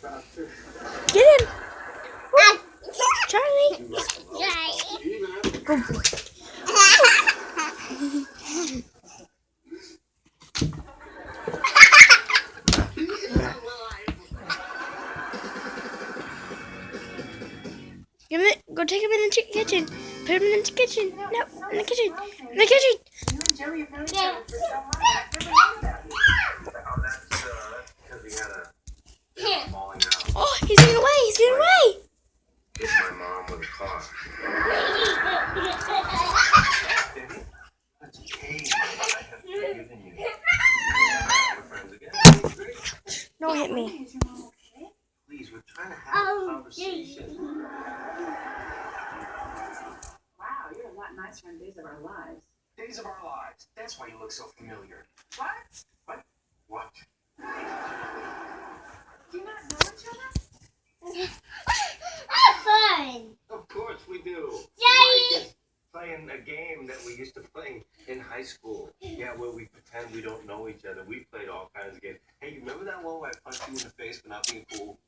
Get him! Charlie! Good boy. Give it. Go take him in the kitchen. Put him in the kitchen. No, in the kitchen. In the kitchen. You and Joey have known each other for so long. I've never known about you. Oh, that's because he had a falling out. Oh, he's getting away. He's getting away. Hit my mom with a car. That's okay. I have forgiven you. We're friends again. Don't hit me. Is your mom okay? Please, we're trying to have a conversation. Wow, you're a lot nicer on Days of Our Lives. Days of Our Lives. That's why you look so familiar. What? What? Do you not know each other? Fun. Of course we do. Daddy. Mike is playing a game that we used to play in high school. Yeah, where we pretend we don't know each other. We played all kinds of games. Hey, you remember that one where I punched you in the face for not being cool?